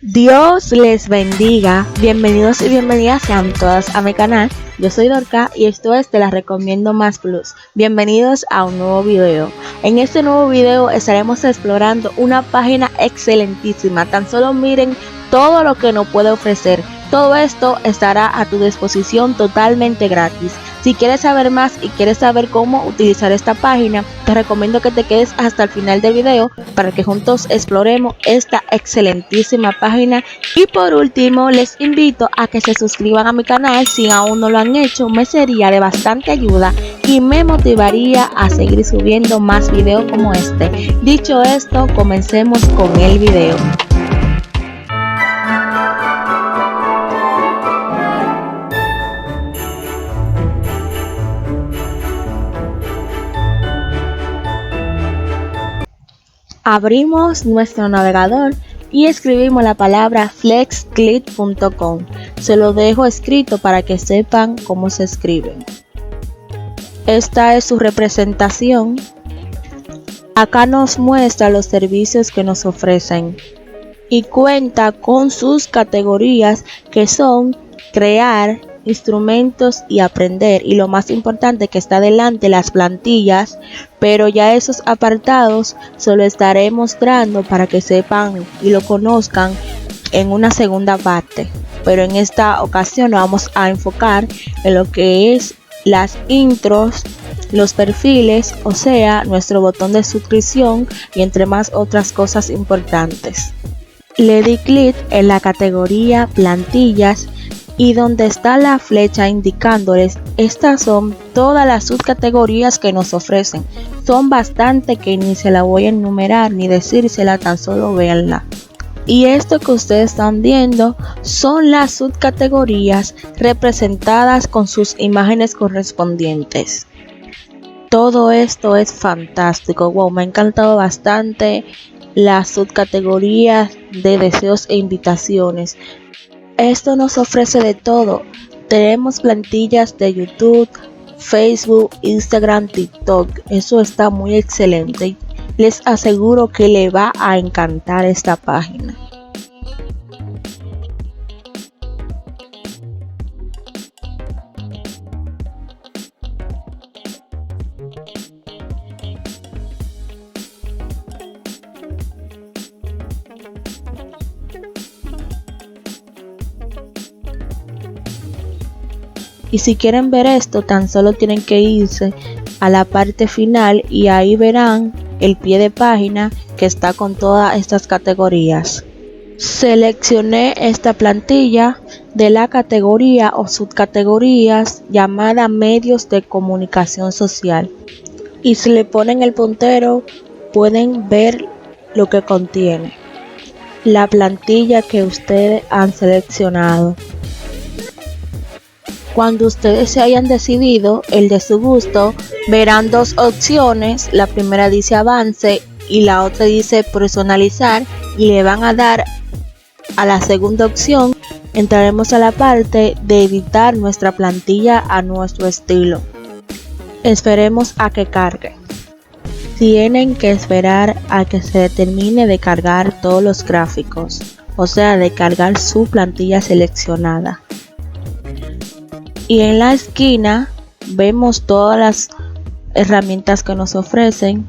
Dios les bendiga, bienvenidos y bienvenidas sean todas a mi canal. Yo soy Dorca y esto es Te las recomiendo más plus. Bienvenidos a un nuevo video. En este nuevo video estaremos explorando una página excelentísima. Tan solo miren todo lo que nos puede ofrecer. Todo esto estará a tu disposición totalmente gratis. Si quieres saber más y quieres saber cómo utilizar esta página, te recomiendo que te quedes hasta el final del video para que juntos exploremos esta excelentísima página. Y por último, les invito a que se suscriban a mi canal si aún no lo han hecho. Me sería de bastante ayuda y me motivaría a seguir subiendo más videos como este. Dicho esto, comencemos con el video. Abrimos nuestro navegador y escribimos la palabra flexclit.com. Se lo dejo escrito para que sepan cómo se escribe. Esta es su representación. Acá nos muestra los servicios que nos ofrecen y cuenta con sus categorías que son crear, instrumentos y aprender, y lo más importante que está delante, las plantillas, pero ya esos apartados se lo estaré mostrando para que sepan y lo conozcan en una segunda parte, pero en esta ocasión nos vamos a enfocar en lo que es las intros, los perfiles, o sea, nuestro botón de suscripción y entre más otras cosas importantes. Le di clic en la categoría plantillas y donde está la flecha indicándoles, estas son todas las subcategorías que nos ofrecen. Son bastante que ni se la voy a enumerar ni decírsela, tan solo verla. Y esto que ustedes están viendo son las subcategorías representadas con sus imágenes correspondientes. Todo esto es fantástico. Wow, me ha encantado bastante las subcategorías de deseos e invitaciones. Esto nos ofrece de todo. Tenemos plantillas de YouTube, Facebook, Instagram, TikTok. Eso está muy excelente. Les aseguro que le va a encantar esta página. Y si quieren ver esto, tan solo tienen que irse a la parte final y ahí verán el pie de página que está con todas estas categorías. Seleccioné esta plantilla de la categoría o subcategorías llamada medios de comunicación social. Y si le ponen el puntero, pueden ver lo que contiene la plantilla que ustedes han seleccionado. Cuando ustedes se hayan decidido el de su gusto, verán dos opciones. La primera dice avance y la otra dice personalizar, y le van a dar a la segunda opción. Entraremos a la parte de editar nuestra plantilla a nuestro estilo. Esperemos a que cargue. Tienen que esperar a que se termine de cargar todos los gráficos, o sea, de cargar su plantilla seleccionada. Y en la esquina vemos todas las herramientas que nos ofrecen.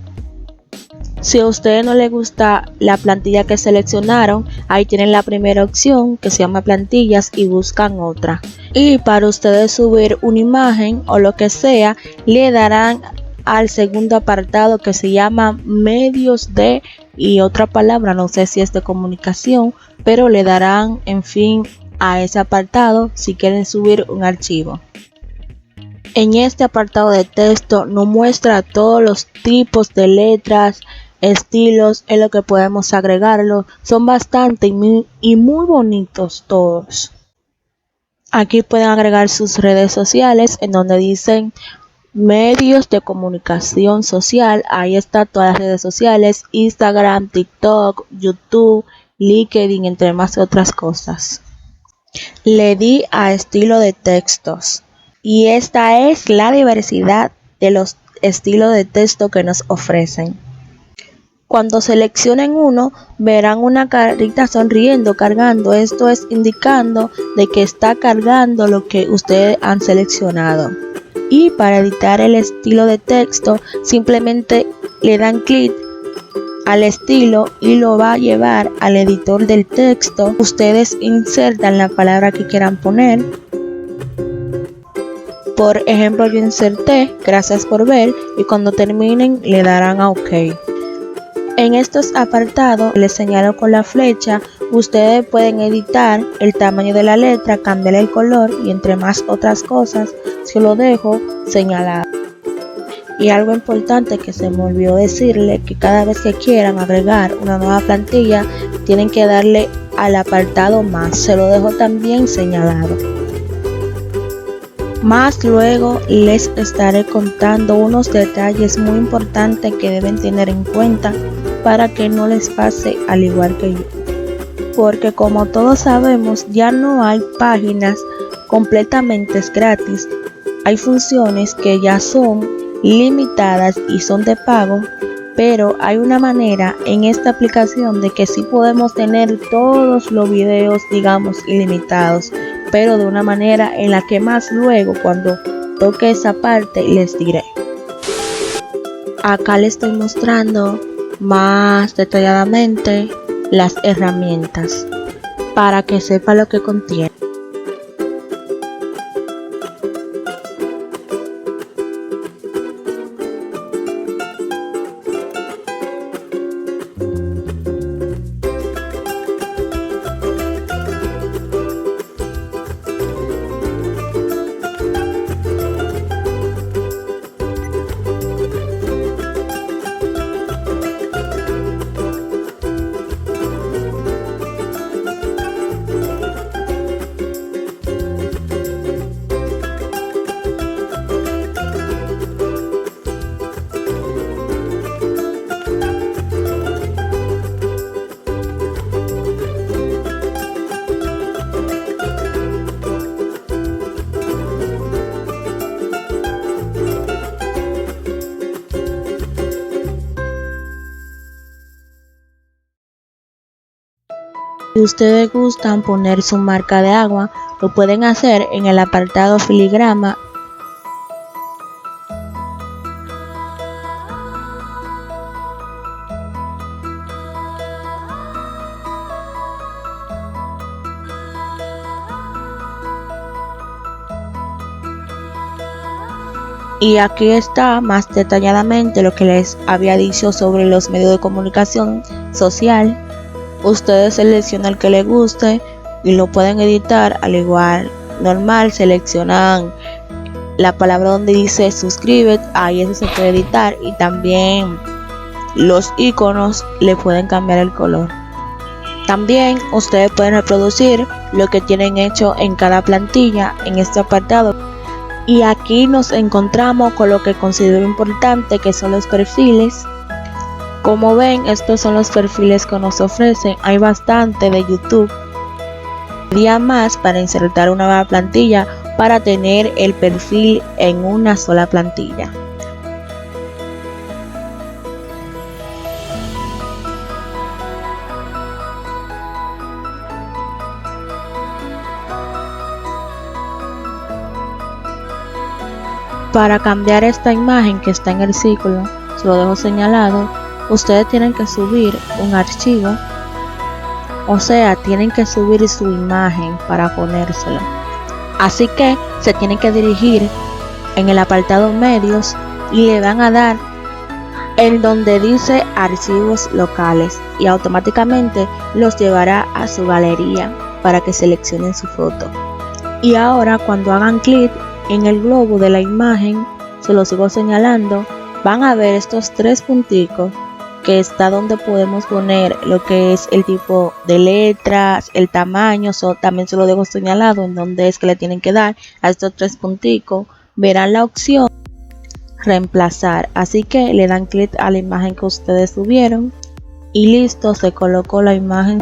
Si a ustedes no les gusta la plantilla que seleccionaron, ahí tienen la primera opción que se llama plantillas y buscan otra. Y para ustedes subir una imagen o lo que sea, le darán al segundo apartado que se llama medios de, y otra palabra, no sé si es de comunicación, pero le darán en fin a ese apartado si quieren subir un archivo. En este apartado de texto nos muestra todos los tipos de letras, estilos en lo que podemos agregarlo. Son bastante y muy bonitos todos. Aquí pueden agregar sus redes sociales en donde dicen medios de comunicación social. Ahí está todas las redes sociales: Instagram, TikTok, YouTube, LinkedIn, entre más otras cosas. Le di a estilo de textos y esta es la diversidad de los estilos de texto que nos ofrecen. Cuando seleccionen uno, verán una carita sonriendo cargando. Esto es indicando de que está cargando lo que ustedes han seleccionado. Y para editar el estilo de texto, simplemente le dan clic al estilo y lo va a llevar al editor del texto. Ustedes insertan la palabra que quieran poner. Por ejemplo, yo inserté gracias por ver y cuando terminen le darán a OK. En estos apartados les señalo con la flecha, ustedes pueden editar el tamaño de la letra, cambiar el color y entre más otras cosas, se lo dejo señalado. Y algo importante que se me olvidó decirle, que cada vez que quieran agregar una nueva plantilla, tienen que darle al apartado más, se lo dejo también señalado. Más luego les estaré contando unos detalles muy importantes que deben tener en cuenta para que no les pase al igual que yo. Porque como todos sabemos, ya no hay páginas completamente gratis. Hay funciones que ya son limitadas y son de pago, pero hay una manera en esta aplicación de que sí podemos tener todos los videos, digamos, ilimitados, pero de una manera en la que más luego cuando toque esa parte les diré. Acá les estoy mostrando más detalladamente las herramientas para que sepa lo que contiene. Si ustedes gustan poner su marca de agua, lo pueden hacer en el apartado filigrama. Y aquí está más detalladamente lo que les había dicho sobre los medios de comunicación social. Ustedes seleccionan el que les guste y lo pueden editar al igual normal. Seleccionan la palabra donde dice suscríbete, ahí eso se puede editar, y también los iconos le pueden cambiar el color. También ustedes pueden reproducir lo que tienen hecho en cada plantilla en este apartado. Y aquí nos encontramos con lo que considero importante, que son los perfiles. Como ven, estos son los perfiles que nos ofrecen. Hay bastante de YouTube. Día más para insertar una nueva plantilla para tener el perfil en una sola plantilla. Para cambiar esta imagen que está en el círculo, se lo dejo señalado, ustedes tienen que subir un archivo, o sea, tienen que subir su imagen para ponérsela. Así que se tienen que dirigir en el apartado medios y le van a dar en donde dice archivos locales y automáticamente los llevará a su galería para que seleccionen su foto. Y ahora cuando hagan clic en el globo de la imagen, se lo sigo señalando, van a ver estos tres punticos que está donde podemos poner lo que es el tipo de letras, el tamaño. También se lo dejo señalado en donde es que le tienen que dar a estos tres punticos. Verán la opción reemplazar, así que le dan clic a la imagen que ustedes subieron y listo, se colocó la imagen.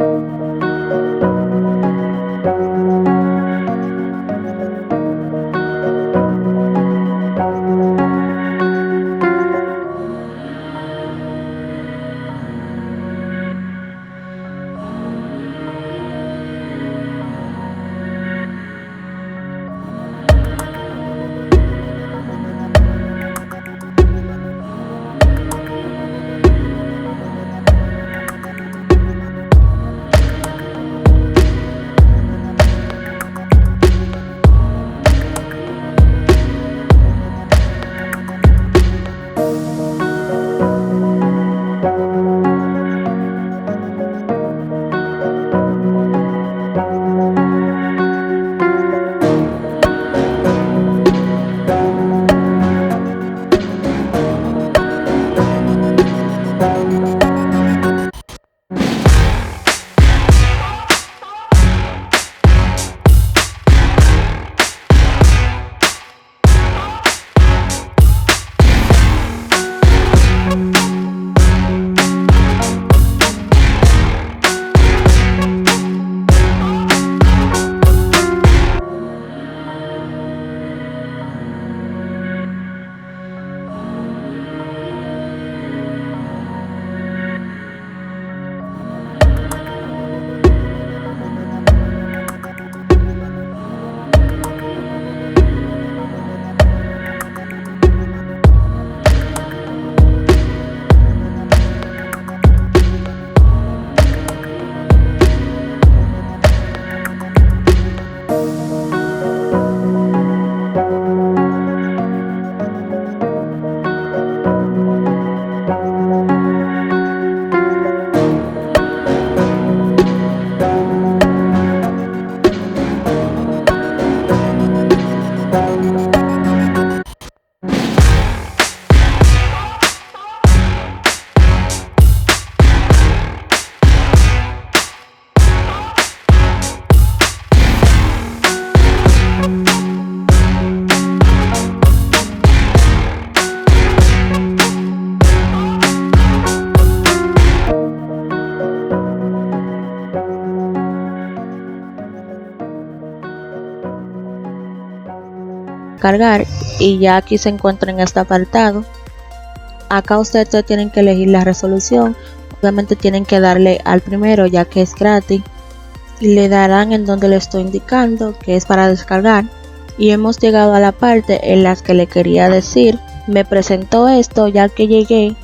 descargar y ya aquí se encuentra en este apartado. Acá ustedes tienen que elegir la resolución. Obviamente tienen que darle al primero ya que es gratis y le darán en donde le estoy indicando que es para descargar. Y hemos llegado a la parte en la que le quería decir, me presentó esto ya que llegué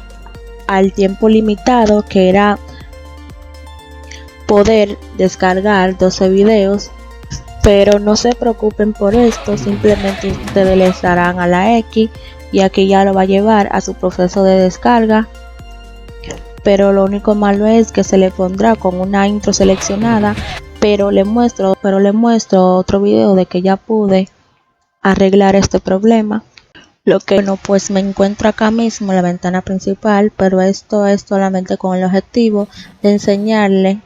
al tiempo limitado que era poder descargar 12 videos, pero no se preocupen por esto, simplemente ustedes les darán a la X y aquí ya lo va a llevar a su proceso de descarga. Pero lo único malo es que se le pondrá con una intro seleccionada, pero le muestro otro video de que ya pude arreglar este problema. Lo que bueno, pues me encuentro acá mismo en la ventana principal, pero esto es solamente con el objetivo de enseñarle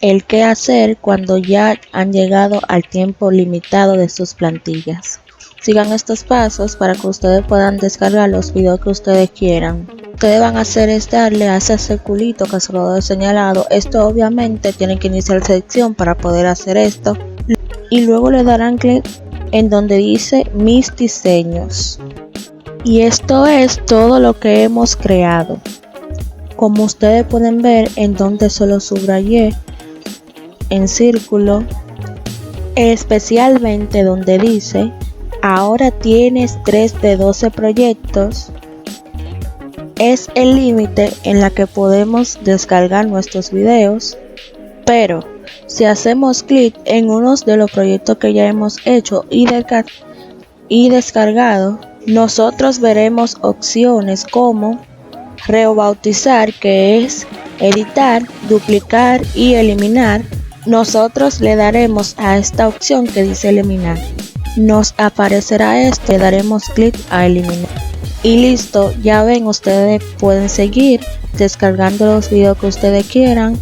el qué hacer cuando ya han llegado al tiempo limitado de sus plantillas. Sigan estos pasos para que ustedes puedan descargar los videos que ustedes quieran. Ustedes van a hacer es darle a ese circulito que se lo he señalado. Esto obviamente tienen que iniciar sección para poder hacer esto. Y luego le darán clic en donde dice mis diseños. Y esto es todo lo que hemos creado. Como ustedes pueden ver en donde solo subrayé en círculo, especialmente donde dice ahora tienes 3 de 12 proyectos, es el límite en la que podemos descargar nuestros videos. Pero si hacemos clic en uno de los proyectos que ya hemos hecho y descargado, nosotros veremos opciones como rebautizar, que es editar, duplicar y eliminar. Nosotros le daremos a esta opción que dice eliminar. Nos aparecerá esto, le daremos clic a eliminar. Y listo, ya ven, ustedes pueden seguir descargando los videos que ustedes quieran.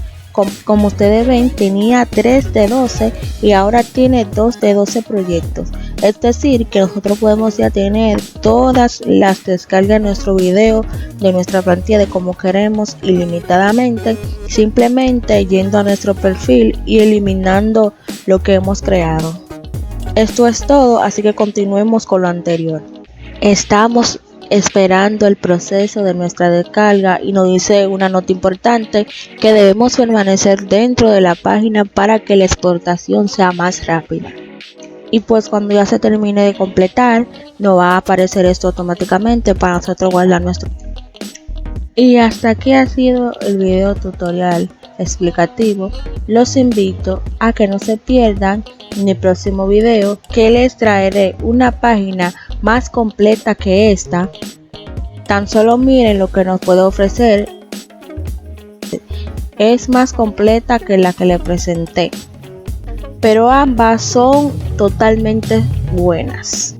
Como ustedes ven, tenía 3 de 12 y ahora tiene 2 de 12 proyectos. Es decir, que nosotros podemos ya tener todas las descargas de nuestro video, de nuestra plantilla, de como queremos, ilimitadamente, simplemente yendo a nuestro perfil y eliminando lo que hemos creado. Esto es todo, así que continuemos con lo anterior. Estamos esperando el proceso de nuestra descarga y nos dice una nota importante que debemos permanecer dentro de la página para que la exportación sea más rápida. Y pues cuando ya se termine de completar, nos va a aparecer esto automáticamente para nosotros guardar nuestro. Y hasta aquí ha sido el video tutorial explicativo. Los invito a que no se pierdan en el próximo video, que les traeré una página más completa que esta. Tan solo miren lo que nos puede ofrecer. Es más completa que la que le presenté, pero ambas son totalmente buenas.